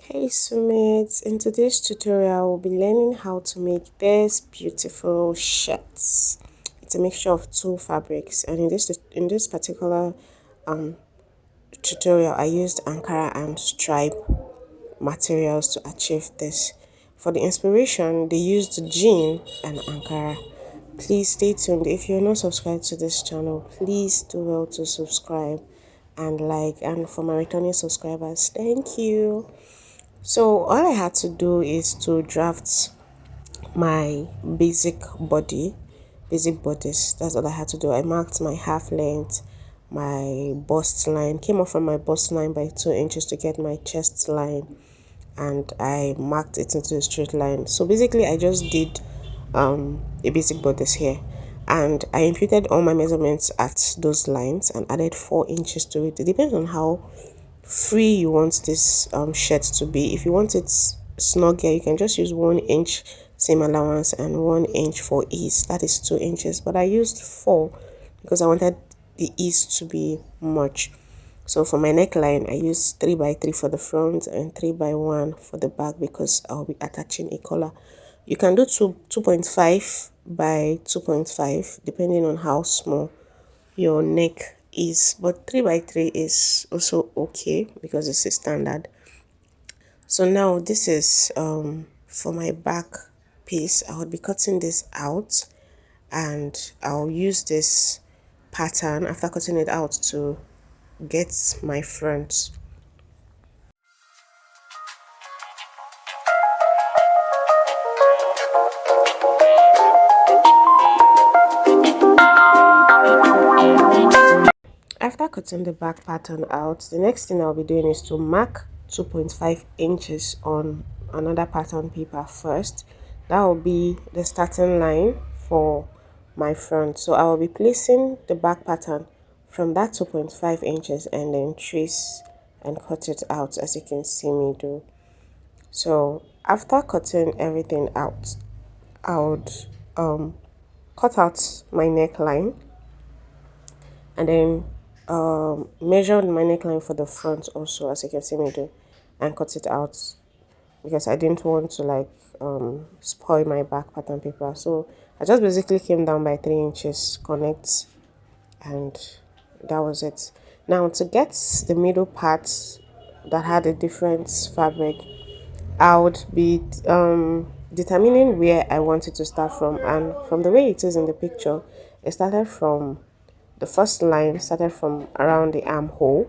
Hey Sumit, in today's tutorial we'll be learning how to make this beautiful shirts. It's a mixture of two fabrics, and in this particular um tutorial I used ankara and stripe materials to achieve this. For the inspiration they used jean and ankara. Please stay tuned. If you're not subscribed to this channel, please do well to subscribe and like, and for my returning subscribers, thank you. So all I had to do is to draft my basic bodice. That's all I had to do. I marked my half length, my bust line, came off from my bust line by 2 inches to get my chest line, and I marked it into a straight line. So basically I just did a basic bodice here, and I imputed all my measurements at those lines and added 4 inches to it. It depends on how free you want this shirt to be. If you want it snugger, you can just use 1 inch seam allowance and 1 inch for ease. That is 2 inches, but I used four because I wanted the ease to be much. So for my neckline I used 3 by 3 for the front and 3 by 1 for the back because I'll be attaching a collar. You can do 2.5 by 2.5 depending on how small your neck is, but 3 by 3 is also okay because it's a standard. So now this is for my back piece. I will be cutting this out, and I'll use this pattern after cutting it out to get my front. After cutting the back pattern out, the next thing I'll be doing is to mark 2.5 inches on another pattern paper first. That will be the starting line for my front. So I will be placing the back pattern from that 2.5 inches and then trace and cut it out as you can see me do. So after cutting everything out, I would cut out my neckline and then measured my neckline for the front also as you can see me do, and cut it out because I didn't want to like spoil my back pattern paper. So I just basically came down by 3 inches connect, and that was it. Now to get the middle part that had a different fabric, I would be determining where I wanted to start from, and from the way it is in the picture, it started from the first line started from around the armhole.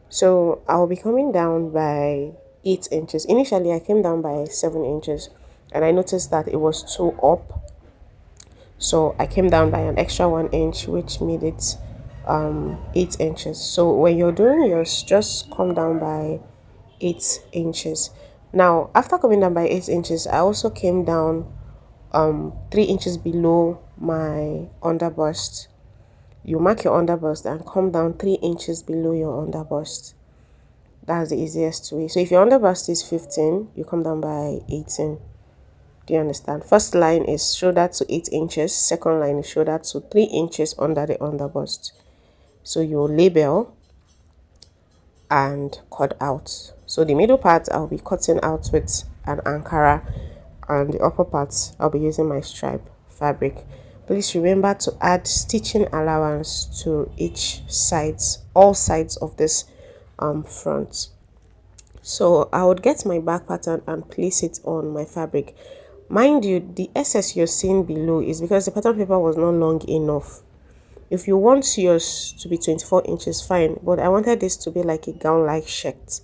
So I'll be coming down by 8 inches. Initially I came down by 7 inches, and I noticed that it was too up, so I came down by an extra 1 inch, which made it 8 inches. So when you're doing yours, just come down by 8 inches. Now after coming down by 8 inches, I also came down 3 inches below my underbust. You mark your underbust and come down 3 inches below your underbust. That's the easiest way. So if your underbust is 15, you come down by 18. Do you understand? First line is shoulder to 8 inches. Second line is shoulder to 3 inches under the underbust. So you label and cut out. So the middle part I'll be cutting out with an ankara, and the upper part I'll be using my stripe fabric. Please remember to add stitching allowance to each sides, all sides of this front. So I would get my back pattern and place it on my fabric. Mind you, the excess you're seeing below is because the pattern paper was not long enough. If you want yours to be 24 inches, fine, but I wanted this to be like a gown like shirt.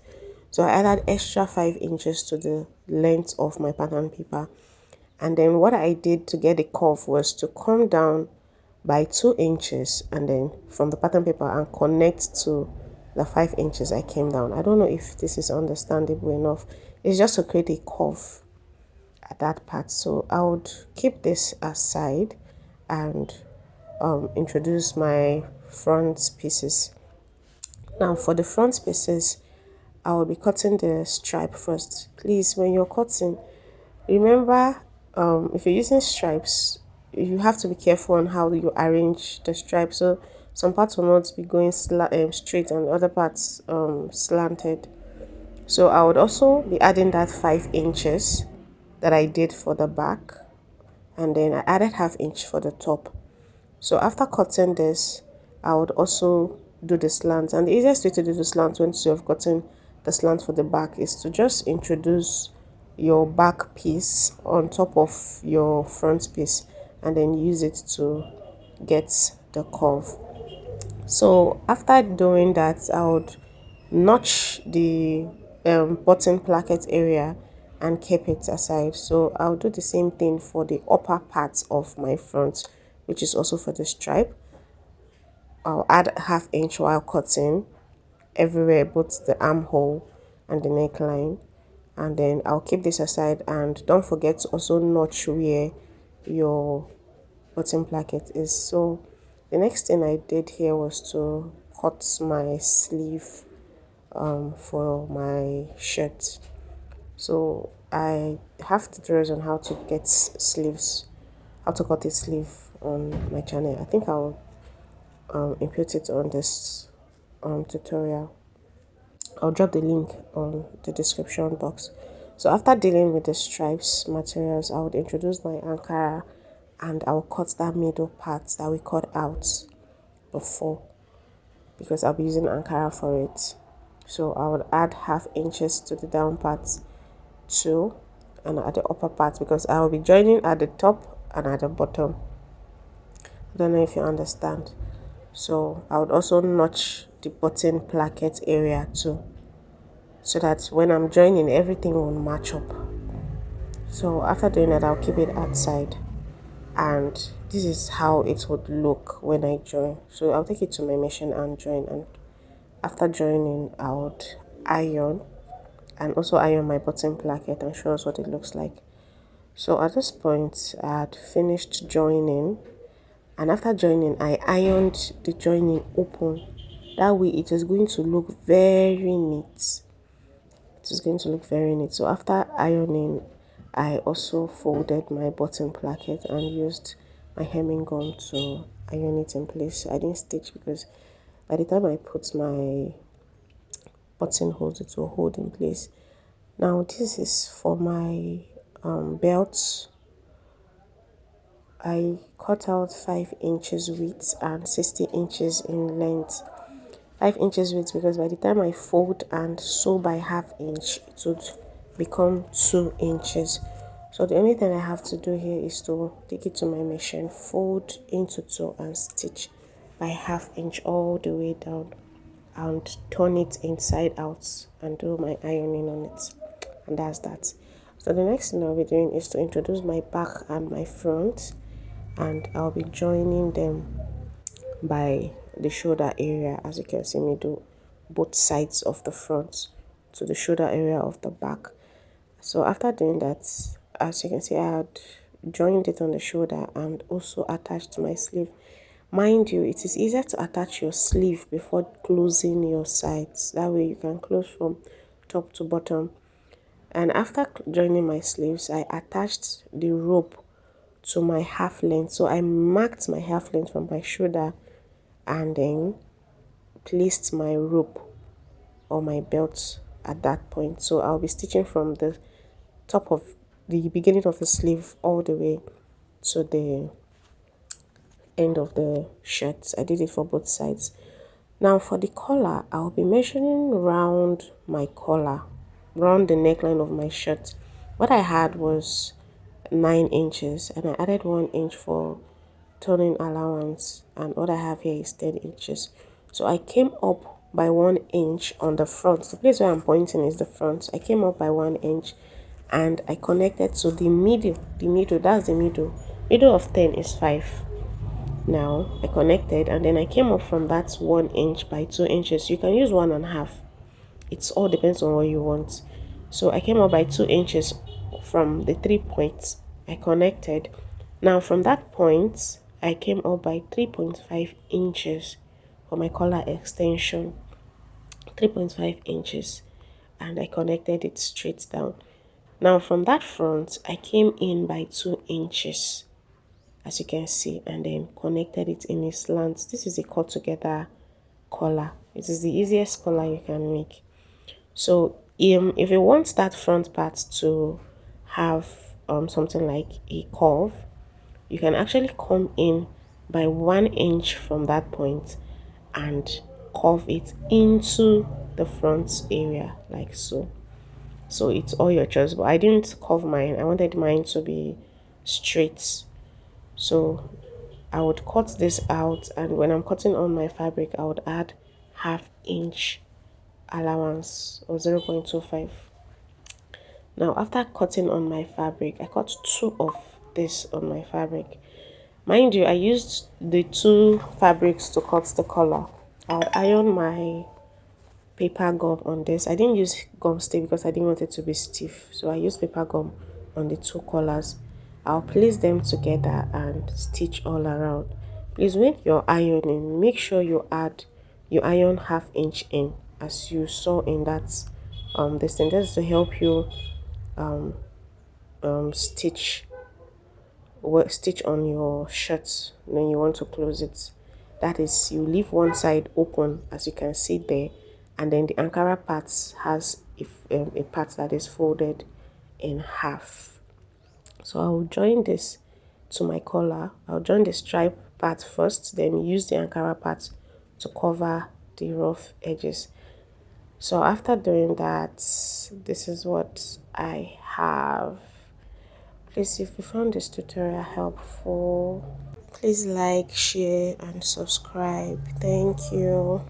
So I added extra 5 inches to the length of my pattern paper. And then what I did to get the curve was to come down by 2 inches and then from the pattern paper and connect to the 5 inches I came down. I don't know if this is understandable enough. It's just to create a curve at that part. So I would keep this aside and introduce my front pieces. Now for the front pieces, I will be cutting the stripe first. Please, when you're cutting, remember, if you're using stripes, you have to be careful on how you arrange the stripes. So some parts will not be going straight and other parts slanted. So I would also be adding that 5 inches that I did for the back, and then I added half inch for the top. So after cutting this, I would also do the slant, and the easiest way to do the slant once you have gotten the slant for the back is to just introduce your back piece on top of your front piece and then use it to get the curve. So after doing that, I would notch the button placket area and keep it aside. So I'll do the same thing for the upper part of my front, which is also for the stripe. I'll add half inch while cutting everywhere, both the armhole and the neckline, and then I'll keep this aside. And don't forget to also notch where your button placket is. So the next thing I did here was to cut my sleeve for my shirt. So I have tutorials on how to get sleeves, how to cut a sleeve on my channel. I think I'll input it on this tutorial. I'll drop the link on the description box. So after dealing with the stripes materials, I would introduce my ankara, and I'll cut that middle part that we cut out before, because I'll be using ankara for it. So I would add half inches to the down part too, and at the upper part, because I will be joining at the top and at the bottom. I don't know if you understand. So I would also notch the button placket area too, so that when I'm joining, everything will match up. So after doing that, I'll keep it outside, and this is how it would look when I join. So I'll take it to my machine and join, and after joining, I would iron, and also iron my button placket and show us what it looks like. So at this point, I had finished joining, and after joining, I ironed the joining open. That way it is going to look very neat. It is going to look very neat. So after ironing, I also folded my button placket and used my hemming gun to iron it in place. I didn't stitch because by the time I put my buttonholes, it will hold in place. Now this is for my belt. I cut out 5 inches width and 60 inches in length. 5 inches width because by the time I fold and sew by half inch, it would become 2 inches. So the only thing I have to do here is to take it to my machine, fold into 2 and stitch by half inch all the way down, and turn it inside out and do my ironing on it. And that's that. So the next thing I'll be doing is to introduce my back and my front, and I'll be joining them by the shoulder area. As you can see me do both sides of the front to the shoulder area of the back. So after doing that, as you can see, I had joined it on the shoulder and also attached my sleeve. Mind you, it is easier to attach your sleeve before closing your sides. That way you can close from top to bottom. And after joining my sleeves, I attached the rope to my half length. So I marked my half length from my shoulder and then placed my rope or my belt at that point. So I'll be stitching from the top of the beginning of the sleeve all the way to the end of the shirt. I did it for both sides. Now for the collar, I'll be measuring round my collar, round the neckline of my shirt. What I had was 9 inches, and I added 1 inch for turning allowance, and what I have here is 10 inches. So I came up by 1 inch on the front. The place where I'm pointing is the front. I came up by 1 inch and I connected to the middle. That's the middle of 10 is 5. Now I connected, and then I came up from that 1 inch by 2 inches. You can use 1.5. It all depends on what you want. So I came up by 2 inches from the 3 points I connected. Now from that point, I came up by 3.5 inches for my collar extension. 3.5 inches, and I connected it straight down. Now from that front, I came in by 2 inches, as you can see, and then connected it in a slant. This is a cut together collar. It is the easiest collar you can make. So If you want that front part to have something like a curve, you can actually come in by 1 inch from that point and curve it into the front area like so. So it's all your choice, but I didn't curve mine. I wanted mine to be straight. So I would cut this out, and when I'm cutting on my fabric, I would add ½ inch allowance or 0.25. Now after cutting on my fabric, I cut two of this on my fabric. Mind you, I used the two fabrics to cut the collar. I'll iron my paper gum on this. I didn't use gum stay because I didn't want it to be stiff, so I used paper gum on the two collars. I'll place them together and stitch all around. Please, when you're ironing, make sure you iron ½ inch in, as you saw in that this thing. That's to help you stitch stitch on your shirt when you want to close it. That is, you leave one side open, as you can see there, and then the ankara part has a part that is folded in half. So I'll join this to my collar. I'll join the stripe part first, then use the ankara part to cover the rough edges. So after doing that, this is what I have. Please, if you found this tutorial helpful, please like, share, and subscribe. Thank you.